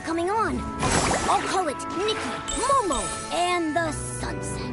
Coming on. I'll call it Nikki, Momo, and the Sunset.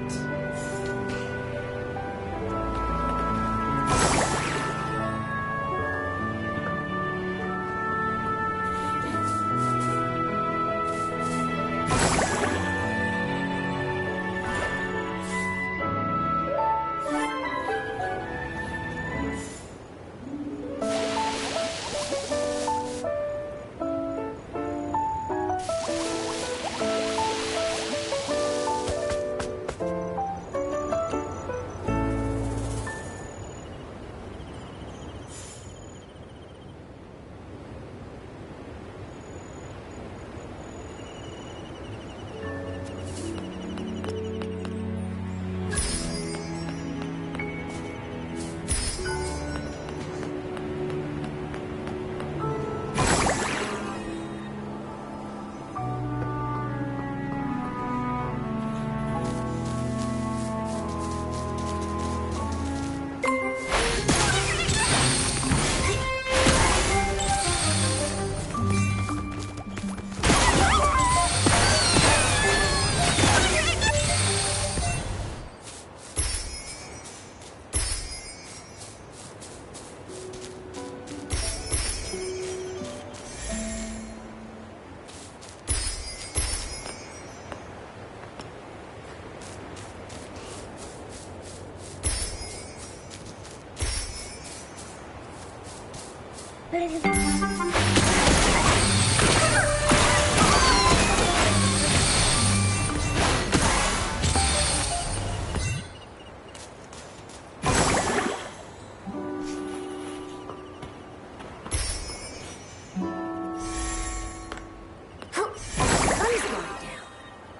Sun's going down.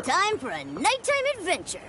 Time for a nighttime adventure.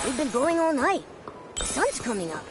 We've been going all night. The sun's coming up.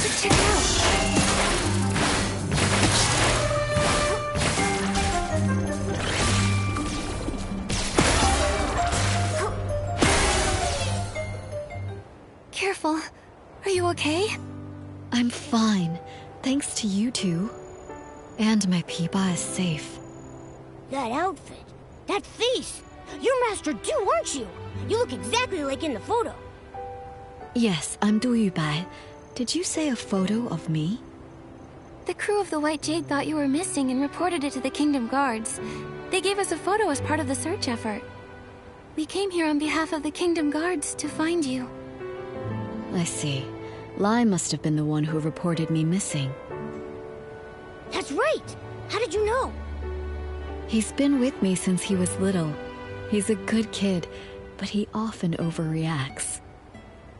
But check it out. Careful. Are you okay? I'm fine, thanks to you two. And my Peepa is safe. That outfit, that face. You're Master Du, aren't you? You look exactly like in the photo. Yes, I'm Du Yubai. Did you say a photo of me? The crew of the White Jade thought you were missing and reported it to the Kingdom Guards. They gave us a photo as part of the search effort. We came here on behalf of the Kingdom Guards to find you. I see. Lai must have been the one who reported me missing. That's right! How did you know? He's been with me since he was little. He's a good kid, but he often overreacts.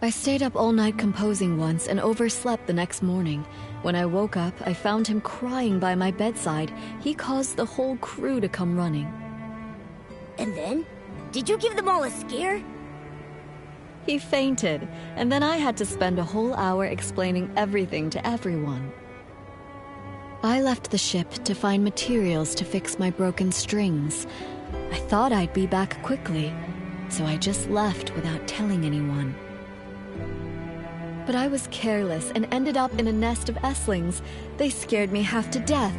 I stayed up all night composing once and overslept the next morning. When I woke up, I found him crying by my bedside. He caused the whole crew to come running. And then? Did you give them all a scare? He fainted, and then I had to spend a whole hour explaining everything to everyone. I left the ship to find materials to fix my broken strings. I thought I'd be back quickly, so I just left without telling anyone. But I was careless and ended up in a nest of Esslings. They scared me half to death.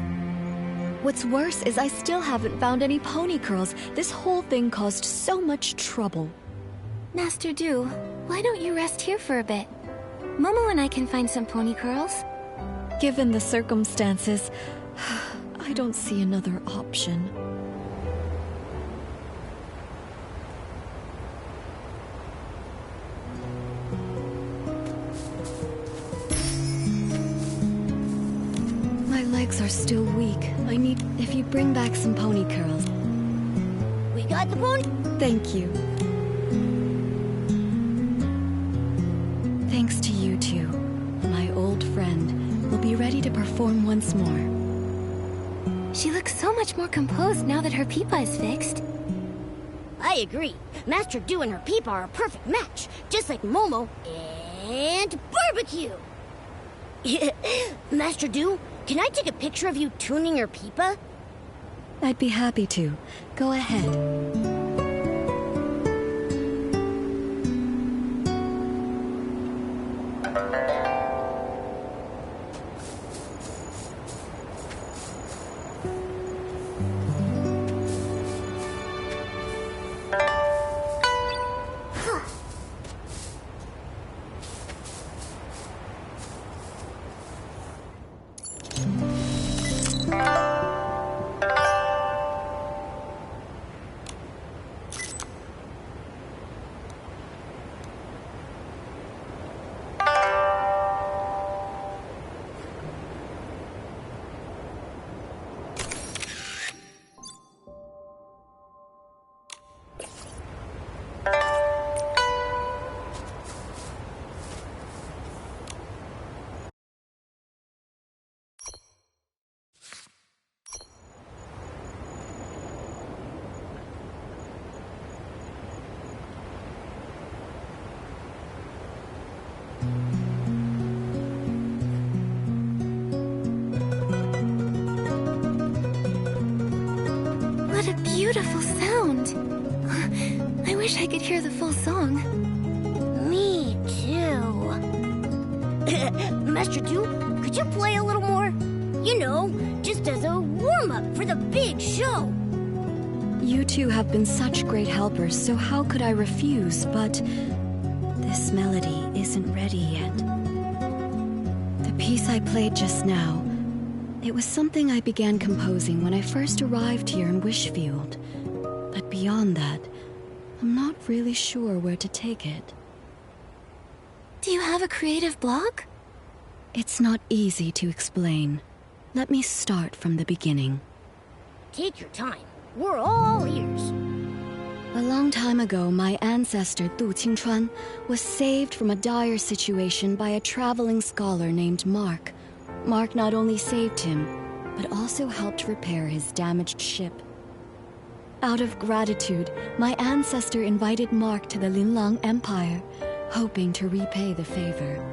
What's worse is I still haven't found any pony curls. This whole thing caused so much trouble. Master Du, why don't you rest here for a bit? Momo and I can find some pony curls. Given the circumstances, I don't see another option. My legs are still weak. If you bring back some pony curls. We got the pony? Thank you. Thanks to you two, my old friend. We'll be ready to perform once more. She looks so much more composed now that her Peepa is fixed. I agree. Master Du and her Peepa are a perfect match, just like Momo and Barbecue. Master Du, can I take a picture of you tuning your Peepa? I'd be happy to. Go ahead. What a beautiful sound. I wish I could hear the full song. Me too. Master Du, could you play a little more? You know, just as a warm-up for the big show. You two have been such great helpers, so how could I refuse? But this melody isn't ready yet. The piece I played just now, it was something I began composing when I first arrived here in Wishfield. But beyond that, I'm not really sure where to take it. Do you have a creative block? It's not easy to explain. Let me start from the beginning. Take your time. We're all ears. A long time ago, my ancestor Du Qingchuan was saved from a dire situation by a traveling scholar named Mark. Mark not only saved him, but also helped repair his damaged ship. Out of gratitude, my ancestor invited Mark to the Linlang Empire, hoping to repay the favor.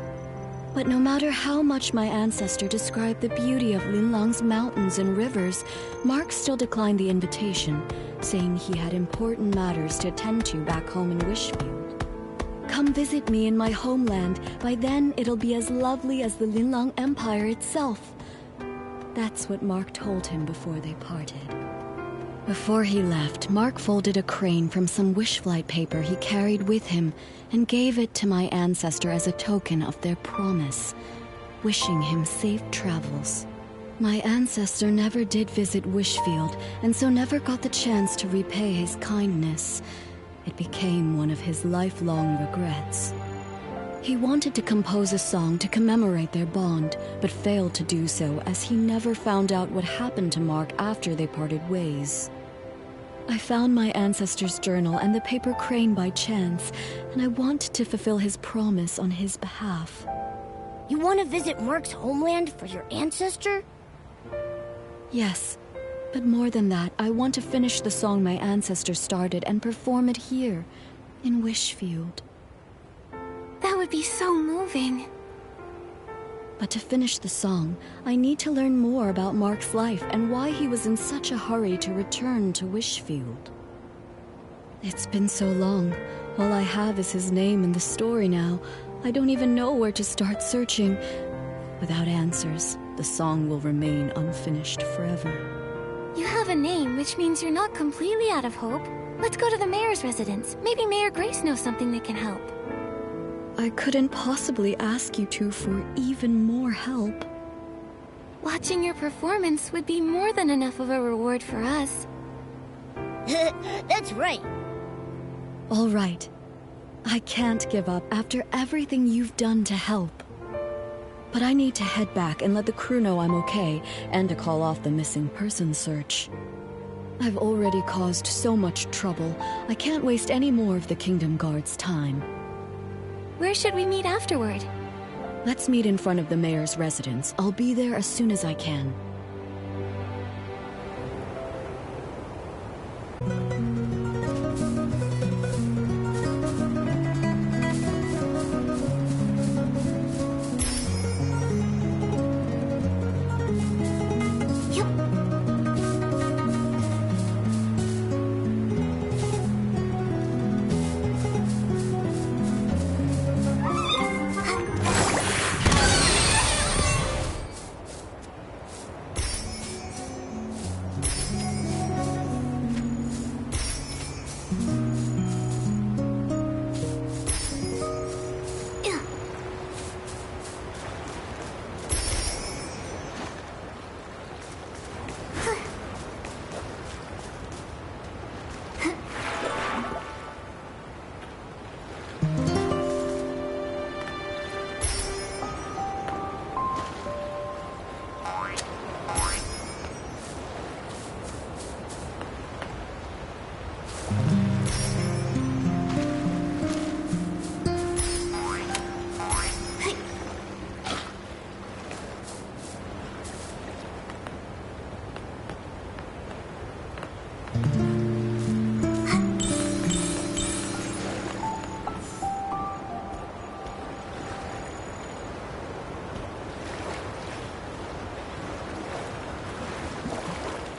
But no matter how much my ancestor described the beauty of Linlong's mountains and rivers, Mark still declined the invitation, saying he had important matters to attend to back home in Wishfield. Come visit me in my homeland. By then, it'll be as lovely as the Linlong Empire itself. That's what Mark told him before they parted. Before he left, Mark folded a crane from some wishflight paper he carried with him and gave it to my ancestor as a token of their promise, wishing him safe travels. My ancestor never did visit Wishfield, and so never got the chance to repay his kindness. It became one of his lifelong regrets. He wanted to compose a song to commemorate their bond, but failed to do so as he never found out what happened to Mark after they parted ways. I found my ancestor's journal and the paper crane by chance, and I want to fulfill his promise on his behalf. You want to visit Mark's homeland for your ancestor? Yes, but more than that, I want to finish the song my ancestor started and perform it here, in Wishfield. That would be so moving. But to finish the song, I need to learn more about Mark's life and why he was in such a hurry to return to Wishfield. It's been so long. All I have is his name and the story now. I don't even know where to start searching. Without answers, the song will remain unfinished forever. You have a name, which means you're not completely out of hope. Let's go to the mayor's residence. Maybe Mayor Grace knows something that can help. I couldn't possibly ask you two for even more help. Watching your performance would be more than enough of a reward for us. That's right. All right. I can't give up after everything you've done to help. But I need to head back and let the crew know I'm okay, and to call off the missing person search. I've already caused so much trouble. I can't waste any more of the Kingdom Guard's time. Where should we meet afterward? Let's meet in front of the mayor's residence. I'll be there as soon as I can.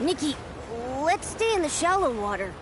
Nikki, let's stay in the shallow water.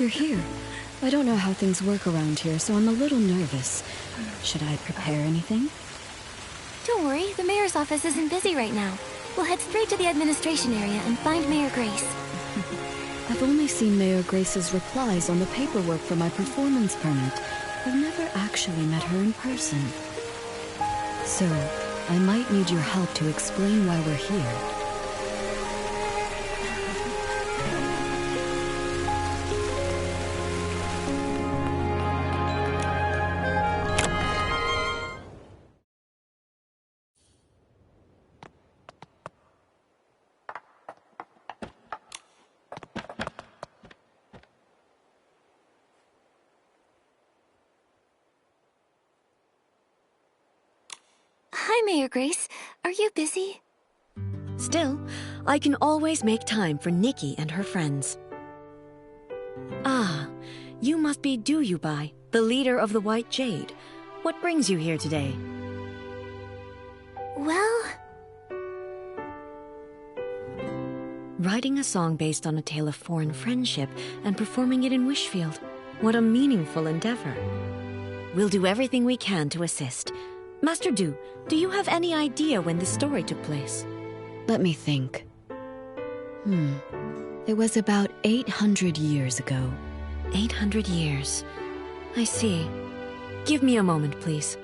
here. I don't know how things work around here, so I'm a little nervous. Should I prepare anything? Don't worry, the mayor's office isn't busy right now. We'll head straight to the administration area and find Mayor Grace. I've only seen Mayor Grace's replies on the paperwork for my performance permit. I've never actually met her in person. So, I might need your help to explain why we're here. Hi, Mayor Grace. Are you busy? Still, I can always make time for Nikki and her friends. Ah, you must be Duyubai, the leader of the White Jade. What brings you here today? Well... Writing a song based on a tale of foreign friendship and performing it in Wishfield. What a meaningful endeavor. We'll do everything we can to assist. Master Du, do you have any idea when this story took place? Let me think. It was about 800 years ago. 800 years. I see. Give me a moment, please.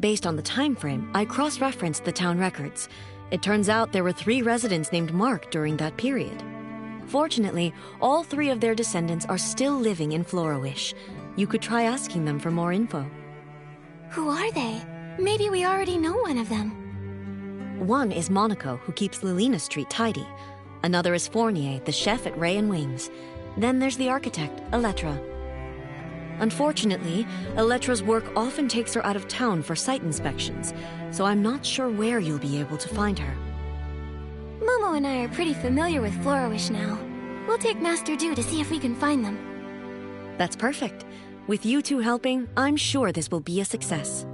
Based on the time frame, I cross-referenced the town records. It turns out there were 3 residents named Mark during that period. Fortunately, all 3 of their descendants are still living in Florowish. You could try asking them for more info. Who are they? Maybe we already know one of them. One is Monaco, who keeps Lilina Street tidy. Another is Fournier, the chef at Ray and Wings. Then there's the architect, Elettra. Unfortunately, Elettra's work often takes her out of town for site inspections, so I'm not sure where you'll be able to find her. Momo and I are pretty familiar with Florowish now. We'll take Master Du to see if we can find them. That's perfect. With you two helping, I'm sure this will be a success.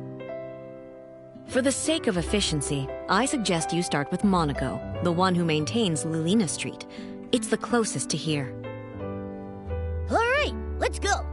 For the sake of efficiency, I suggest you start with Monaco, the one who maintains Lilina Street. It's the closest to here. All right, let's go.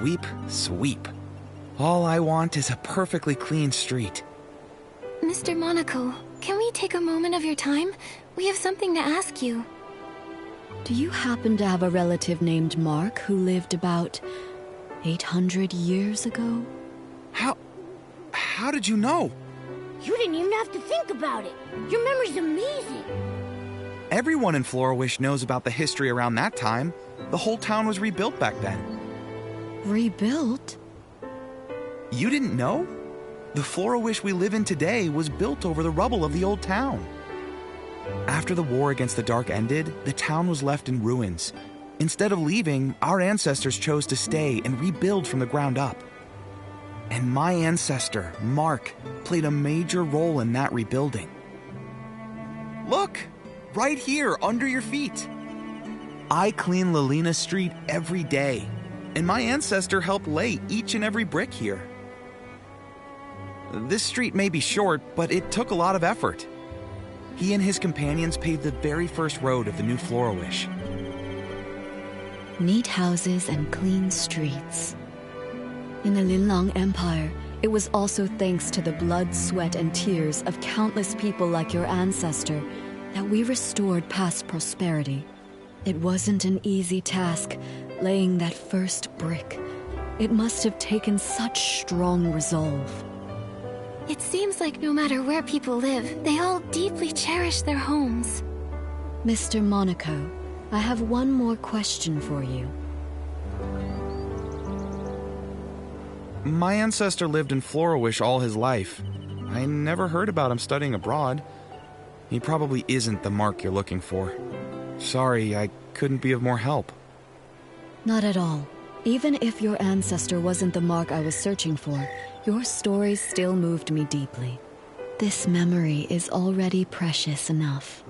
sweep, sweep. All I want is a perfectly clean street. Mr. Monaco, can we take a moment of your time? We have something to ask you. Do you happen to have a relative named Mark who lived about 800 years ago? How did you know? You didn't even have to think about it. Your memory's amazing. Everyone in Florawish knows about the history around that time. The whole town was rebuilt back then. Rebuilt? You didn't know? The Florawish we live in today was built over the rubble of the old town. After the war against the Dark ended, the town was left in ruins. Instead of leaving, our ancestors chose to stay and rebuild from the ground up. And my ancestor, Mark, played a major role in that rebuilding. Look! Right here, under your feet. I clean Lalina Street every day, and my ancestor helped lay each and every brick here. This street may be short, but it took a lot of effort. He and his companions paved the very first road of the new Florawish. Neat houses and clean streets. In the Linlang Empire, it was also thanks to the blood, sweat, and tears of countless people like your ancestor that we restored past prosperity. It wasn't an easy task, laying that first brick. It must have taken such strong resolve. It seems like no matter where people live, they all deeply cherish their homes. Mr. Monaco, I have one more question for you. My ancestor lived in Florawish all his life. I never heard about him studying abroad. He probably isn't the Mark you're looking for. Sorry, I couldn't be of more help. Not at all. Even if your ancestor wasn't the Mark I was searching for, your stories still moved me deeply. This memory is already precious enough.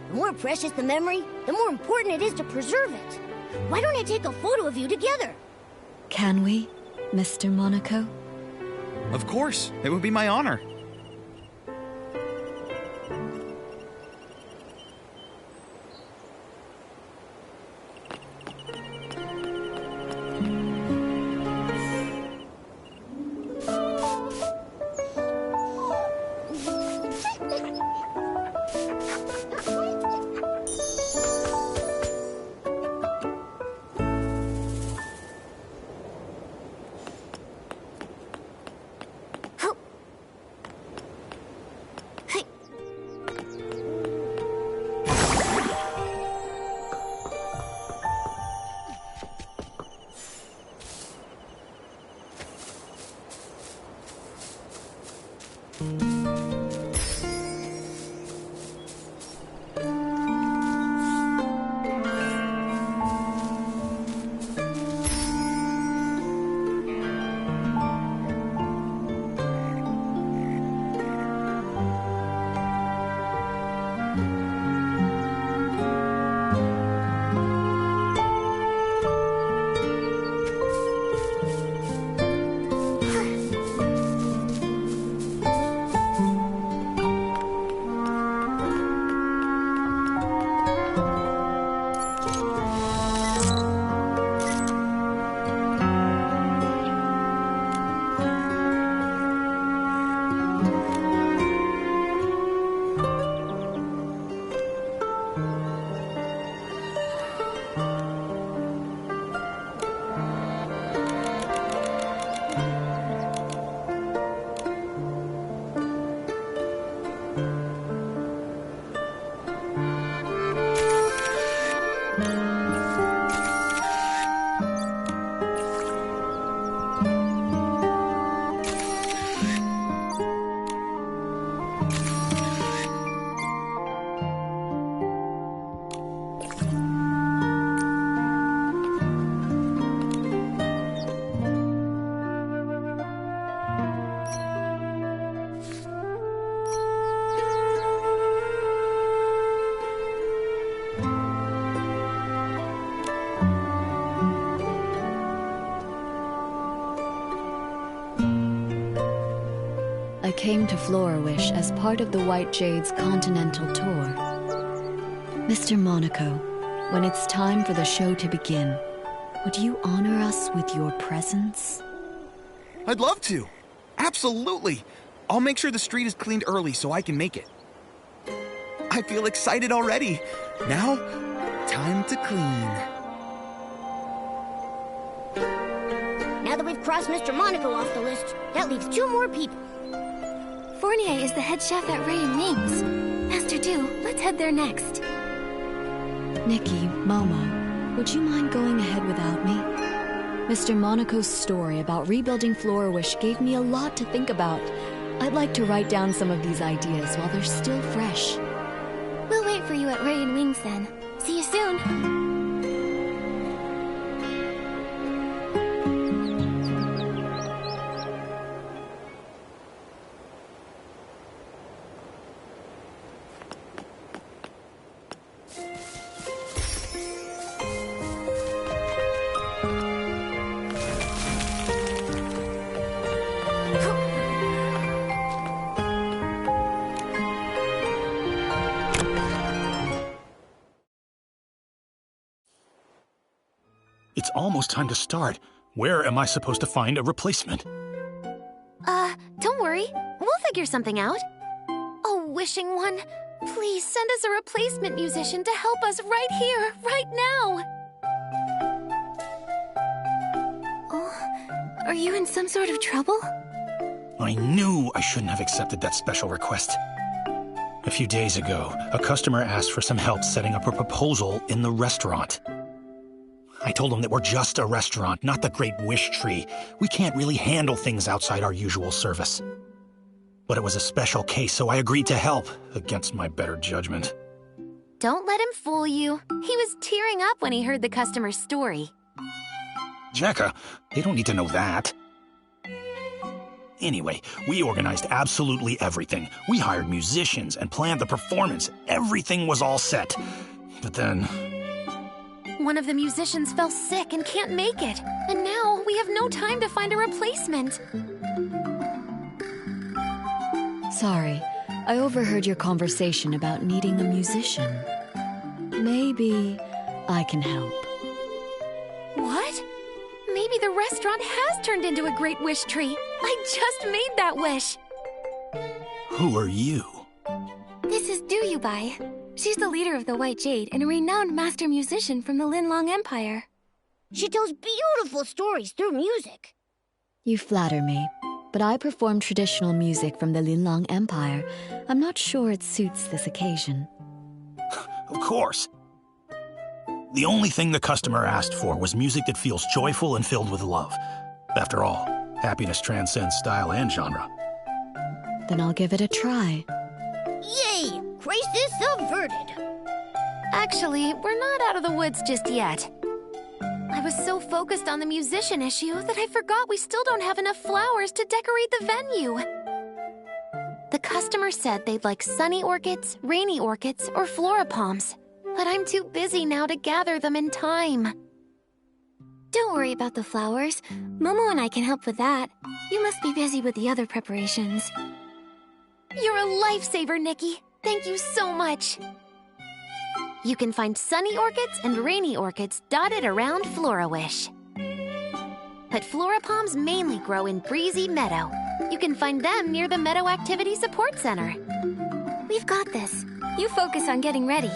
The more precious the memory, the more important it is to preserve it. Why don't I take a photo of you together? Can we, Mr. Monaco? Of course, it would be my honor. I came to Florawish as part of the White Jade's continental tour. Mr. Monaco, when it's time for the show to begin, would you honor us with your presence? I'd love to. Absolutely. I'll make sure the street is cleaned early so I can make it. I feel excited already. Now, time to clean. Now that we've crossed Mr. Monaco off the list, that leaves 2 more people. Fournier is the head chef at Ray and Wings. Master Du, let's head there next. Nikki, Momo, would you mind going ahead without me? Mr. Monaco's story about rebuilding Flourish gave me a lot to think about. I'd like to write down some of these ideas while they're still fresh. We'll wait for you at Ray and Wings then. See you soon. It's almost time to start. Where am I supposed to find a replacement? Don't worry. We'll figure something out. Oh, wishing one, please send us a replacement musician to help us right here, right now. Oh, are you in some sort of trouble? I knew I shouldn't have accepted that special request. A few days ago, a customer asked for some help setting up a proposal in the restaurant. I told him that we're just a restaurant, not the Great Wish Tree. We can't really handle things outside our usual service. But it was a special case, so I agreed to help, against my better judgment. Don't let him fool you. He was tearing up when he heard the customer's story. Jekka, they don't need to know that. Anyway, we organized absolutely everything. We hired musicians and planned the performance. Everything was all set. But then... one of the musicians fell sick and can't make it. And now we have no time to find a replacement. Sorry, I overheard your conversation about needing a musician. Maybe I can help. What? Maybe the restaurant has turned into a Great Wish Tree. I just made that wish. Who are you? This is Du Yubai. She's the leader of the White Jade and a renowned master musician from the Linlong Empire. She tells beautiful stories through music. You flatter me, but I perform traditional music from the Linlong Empire. I'm not sure it suits this occasion. Of course. The only thing the customer asked for was music that feels joyful and filled with love. After all, happiness transcends style and genre. Then I'll give it a try. Yay! Crisis averted. Actually, we're not out of the woods just yet. I was so focused on the musician issue that I forgot we still don't have enough flowers to decorate the venue. The customer said they'd like sunny orchids, rainy orchids, or flora palms, but I'm too busy now to gather them in time. Don't worry about the flowers. Momo and I can help with that. You must be busy with the other preparations. You're a lifesaver, Nikki. Thank you so much. You can find sunny orchids and rainy orchids dotted around Florawish. But flora palms mainly grow in Breezy Meadow. You can find them near the Meadow Activity Support Center. We've got this. You focus on getting ready.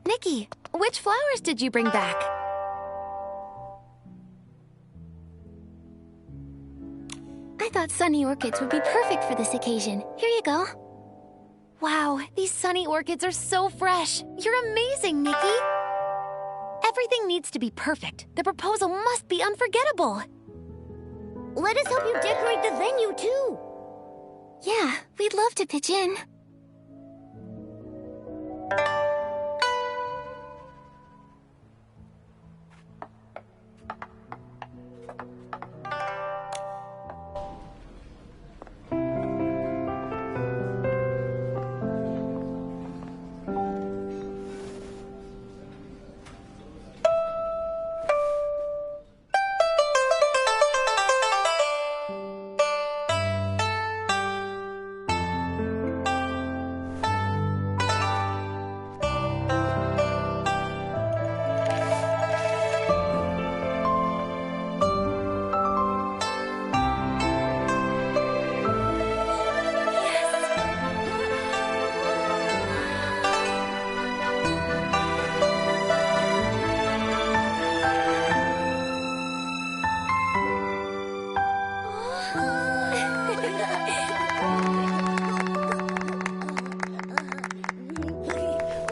Nikki, which flowers did you bring back? I thought sunny orchids would be perfect for this occasion. Here you go. Wow, these sunny orchids are so fresh. You're amazing, Nikki. Everything needs to be perfect. The proposal must be unforgettable. Let us help you decorate the venue, too. Yeah, we'd love to pitch in.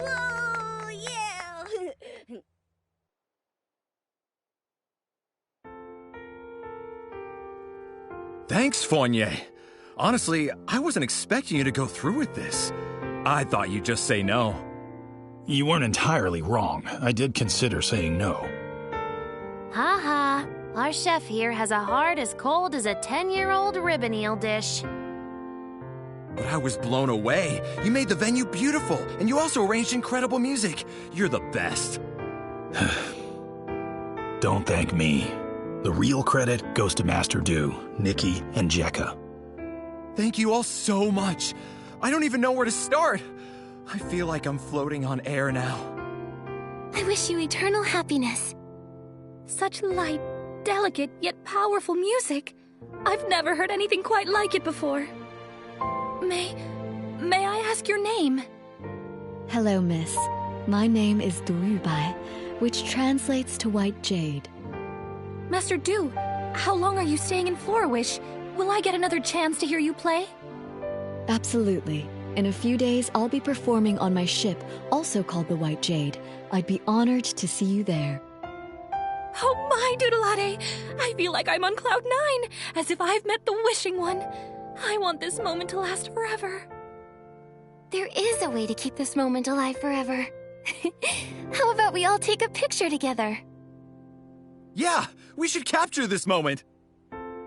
Oh, yeah. Thanks, Fournier. Honestly, I wasn't expecting you to go through with this. I thought you'd just say no. You weren't entirely wrong. I did consider saying no. Ha. Our chef here has a heart as cold as a 10-year-old ribbon eel dish. But I was blown away. You made the venue beautiful, and you also arranged incredible music. You're the best. Don't thank me. The real credit goes to Master Do, Nikki, and Jekka. Thank you all so much. I don't even know where to start. I feel like I'm floating on air now. I wish you eternal happiness. Such light, delicate, yet powerful music. I've never heard anything quite like it before. May I ask your name? Hello, miss. My name is Durubai, which translates to White Jade. Master Du, how long are you staying in Florawish? Will I get another chance to hear you play? Absolutely. In a few days, I'll be performing on my ship, also called the White Jade. I'd be honored to see you there. Oh my, Doodleade! I feel like I'm on Cloud 9, as if I've met the Wishing One. I want this moment to last forever. There is a way to keep this moment alive forever. How about we all take a picture together? Yeah, we should capture this moment.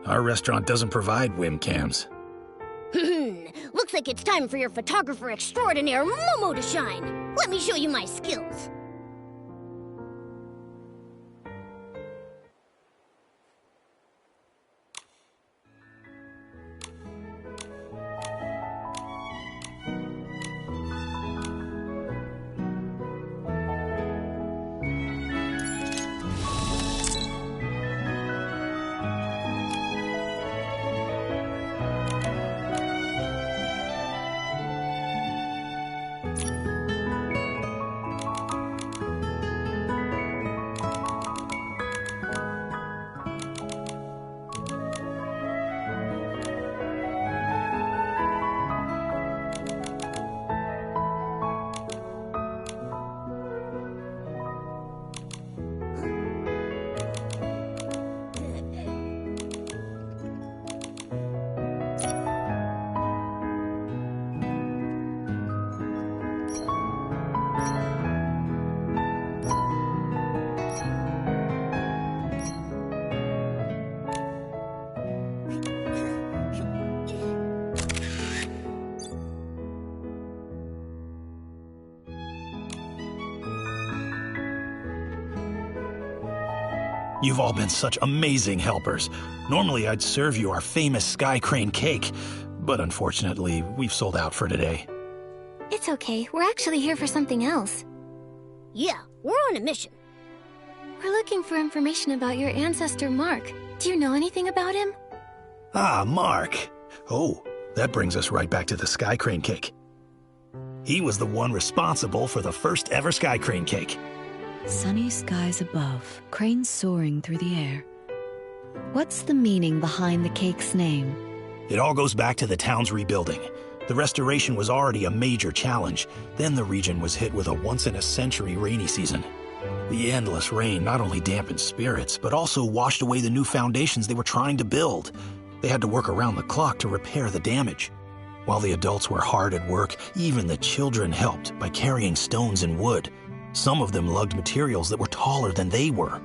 Our restaurant doesn't provide webcams. Looks like it's time for your photographer extraordinaire, Momo, to shine. Let me show you my skills. You've all been such amazing helpers. Normally, I'd serve you our famous Sky Crane cake, but unfortunately, we've sold out for today. It's okay. We're actually here for something else. Yeah, we're on a mission. We're looking for information about your ancestor, Mark. Do you know anything about him? Ah, Mark. Oh, that brings us right back to the Sky Crane cake. He was the one responsible for the first ever Sky Crane cake. Sunny skies above, cranes soaring through the air. What's the meaning behind the cake's name? It all goes back to the town's rebuilding. The restoration was already a major challenge. Then the region was hit with a once-in-a-century rainy season. The endless rain not only dampened spirits, but also washed away the new foundations they were trying to build. They had to work around the clock to repair the damage. While the adults were hard at work, even the children helped by carrying stones and wood. Some of them lugged materials that were taller than they were.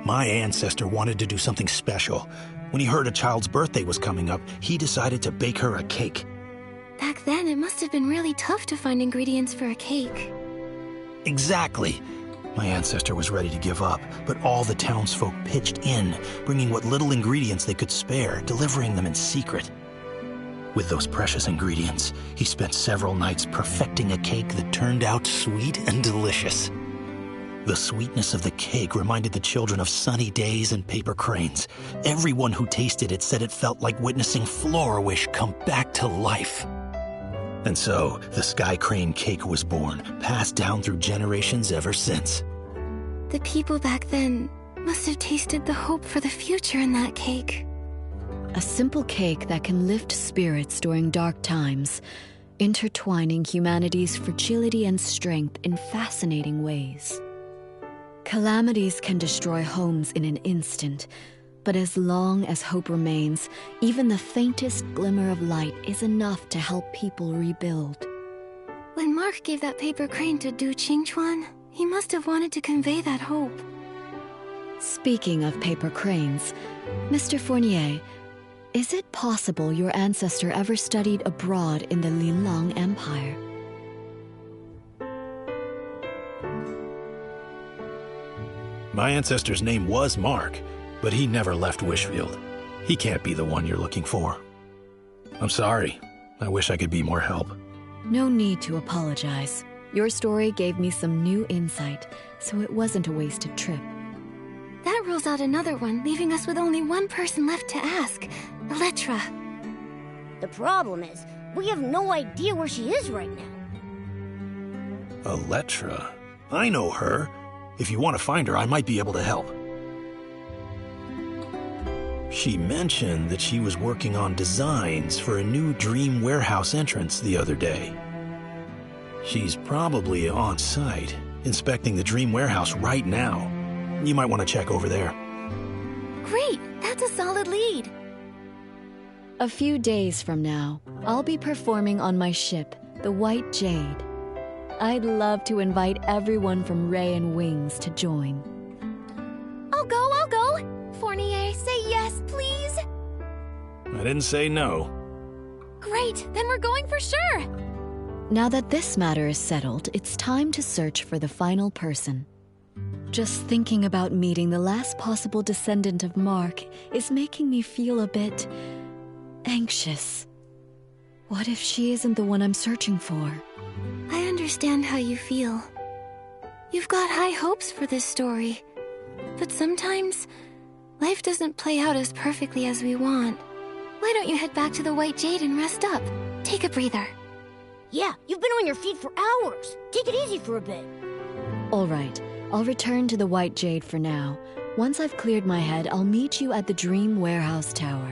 My ancestor wanted to do something special. When he heard a child's birthday was coming up, he decided to bake her a cake. Back then, it must have been really tough to find ingredients for a cake. Exactly. My ancestor was ready to give up, but all the townsfolk pitched in, bringing what little ingredients they could spare, delivering them in secret. With those precious ingredients, he spent several nights perfecting a cake that turned out sweet and delicious. The sweetness of the cake reminded the children of sunny days and paper cranes. Everyone who tasted it said it felt like witnessing Florawish come back to life. And so, the Sky Crane cake was born, passed down through generations ever since. The people back then must have tasted the hope for the future in that cake. A simple cake that can lift spirits during dark times, intertwining humanity's fragility and strength in fascinating ways. Calamities can destroy homes in an instant, but as long as hope remains, even the faintest glimmer of light is enough to help people rebuild. When Mark gave that paper crane to Du Qingchuan, he must have wanted to convey that hope. Speaking of paper cranes, Mr. Fournier, is it possible your ancestor ever studied abroad in the Linlang Empire? My ancestor's name was Mark, but he never left Wishfield. He can't be the one you're looking for. I'm sorry. I wish I could be more help. No need to apologize. Your story gave me some new insight, so it wasn't a wasted trip. That rules out another one, leaving us with only one person left to ask, Elettra. The problem is, we have no idea where she is right now. Elettra? I know her. If you want to find her, I might be able to help. She mentioned that she was working on designs for a new Dream Warehouse entrance the other day. She's probably on site, inspecting the Dream Warehouse right now. You might want to check over there. Great! That's a solid lead. A few days from now, I'll be performing on my ship, the White Jade. I'd love to invite everyone from Ray and Wings to join. I'll go! Fournier, say yes, please! I didn't say no. Great, then we're going for sure! Now that this matter is settled, it's time to search for the final person. Just thinking about meeting the last possible descendant of Mark is making me feel a bit anxious. What if she isn't the one I'm searching for? I understand how you feel. You've got high hopes for this story. But sometimes, life doesn't play out as perfectly as we want. Why don't you head back to the White Jade and rest up? Take a breather. Yeah, you've been on your feet for hours. Take it easy for a bit. All right, I'll return to the White Jade for now. Once I've cleared my head, I'll meet you at the Dream Warehouse Tower.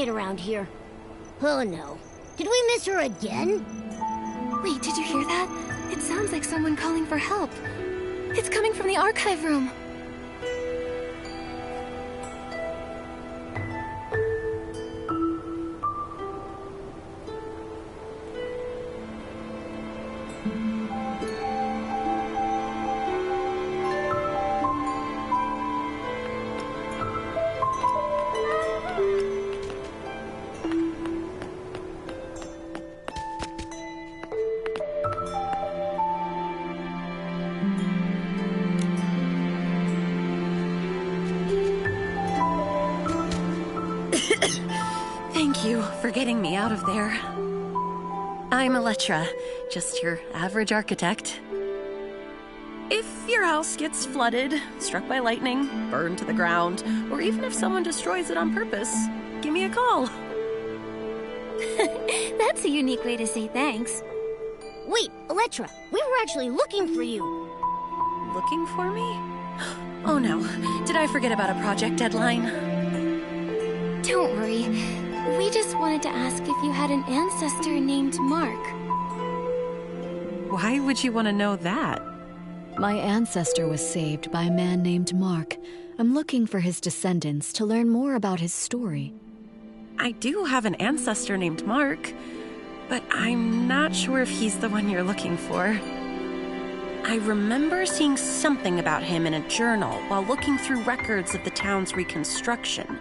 Around here. Oh no. Did we miss her again? Wait, did you hear that? It sounds like someone calling for help. It's coming from the archive room. Thank you for getting me out of there. I'm Elettra, just your average architect. If your house gets flooded, struck by lightning, burned to the ground, or even if someone destroys it on purpose, give me a call. That's a unique way to say thanks. Wait, Elettra, we were actually looking for you. Looking for me? Oh no, did I forget about a project deadline? Don't worry. We just wanted to ask if you had an ancestor named Mark. Why would you want to know that? My ancestor was saved by a man named Mark. I'm looking for his descendants to learn more about his story. I do have an ancestor named Mark, but I'm not sure if he's the one you're looking for. I remember seeing something about him in a journal while looking through records of the town's reconstruction.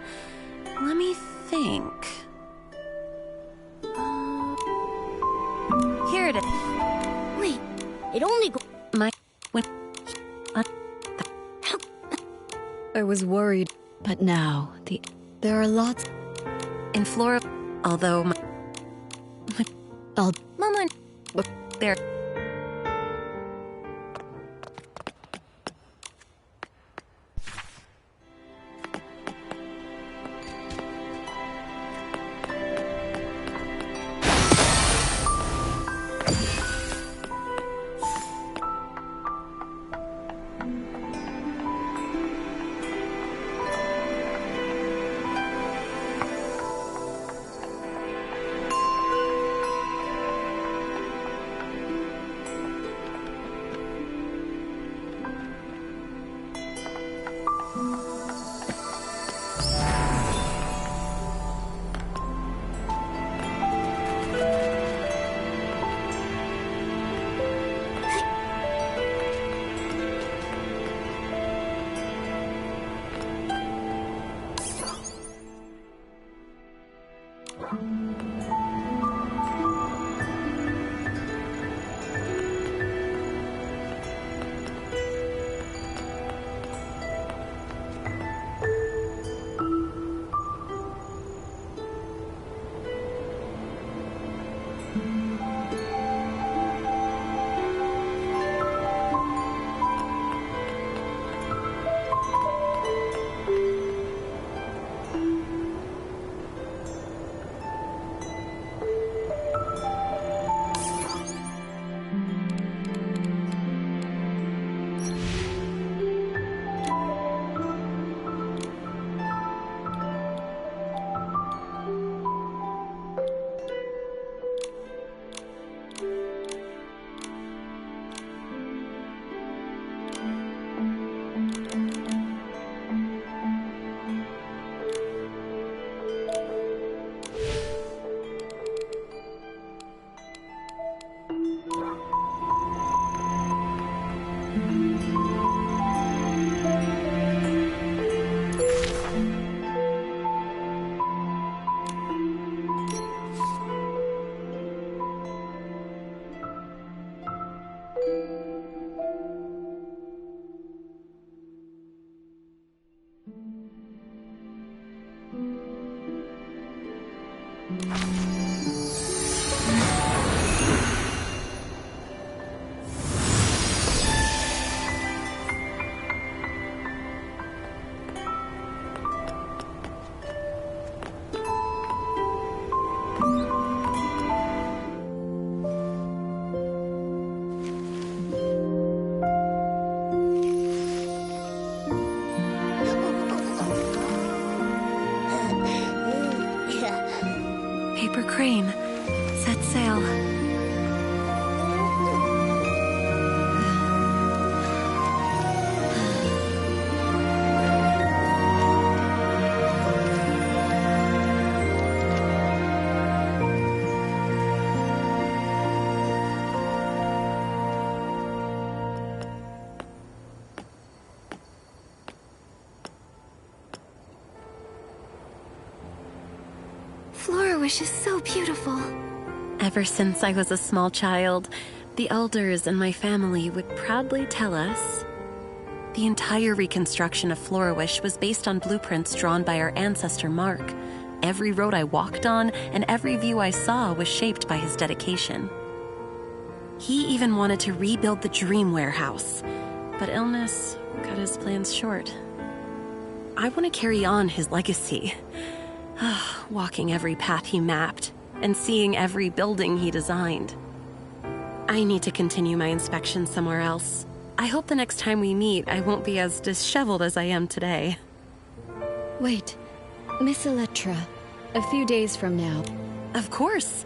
Let me think. Here it is. Wait, it only goes... I was worried, but now there are lots. In Flora, although Mama, there. crane. Set sail. Florawish is so beautiful. Ever since I was a small child, the elders in my family would proudly tell us the entire reconstruction of Florawish was based on blueprints drawn by our ancestor Mark. Every road I walked on and every view I saw was shaped by his dedication. He even wanted to rebuild the Dream Warehouse, but illness cut his plans short. I want to carry on his legacy. Walking every path he mapped and seeing every building he designed. I need to continue my inspection somewhere else. I hope the next time we meet, I won't be as disheveled as I am today. Wait, Miss Electra, a few days from now. Of course.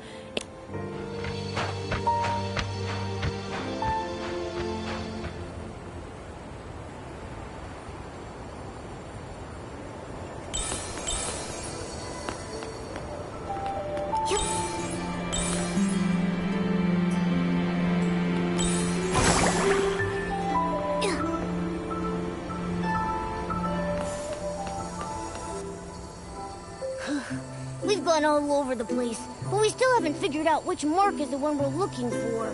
We've gone all over the place, but we still haven't figured out which Mark is the one we're looking for.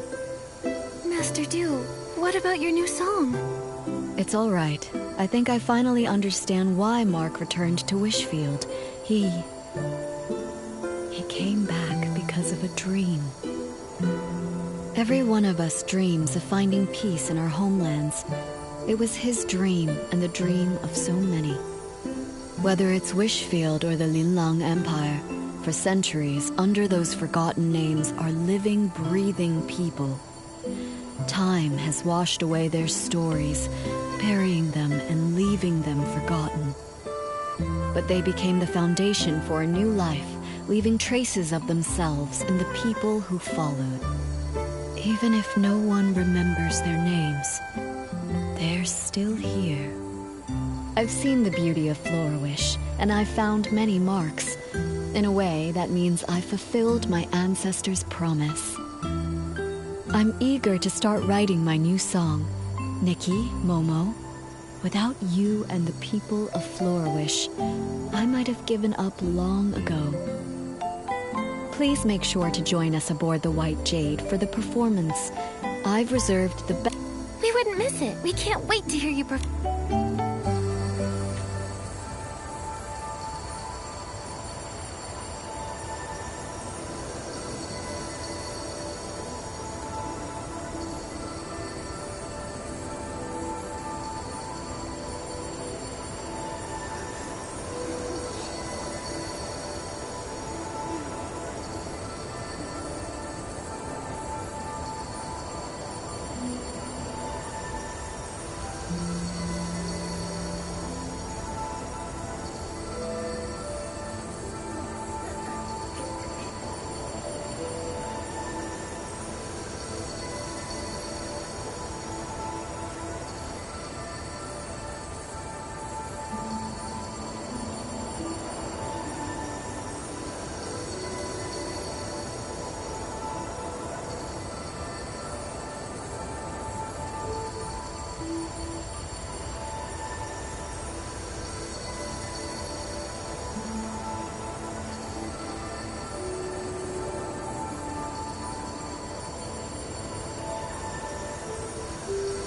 Master Dew, what about your new song? It's all right. I think I finally understand why Mark returned to Wishfield. He came back because of a dream. Every one of us dreams of finding peace in our homelands. It was his dream and the dream of so many. Whether it's Wishfield or the Linlang Empire, for centuries, under those forgotten names are living, breathing people. Time has washed away their stories, burying them and leaving them forgotten. But they became the foundation for a new life, leaving traces of themselves in the people who followed. Even if no one remembers their names, they're still here. I've seen the beauty of Florawish, and I've found many marks. In a way, that means I've fulfilled my ancestors' promise. I'm eager to start writing my new song. Nikki, Momo, without you and the people of Florawish, I might have given up long ago. Please make sure to join us aboard the White Jade for the performance. I've reserved the best. We wouldn't miss it. We can't wait to hear you perform.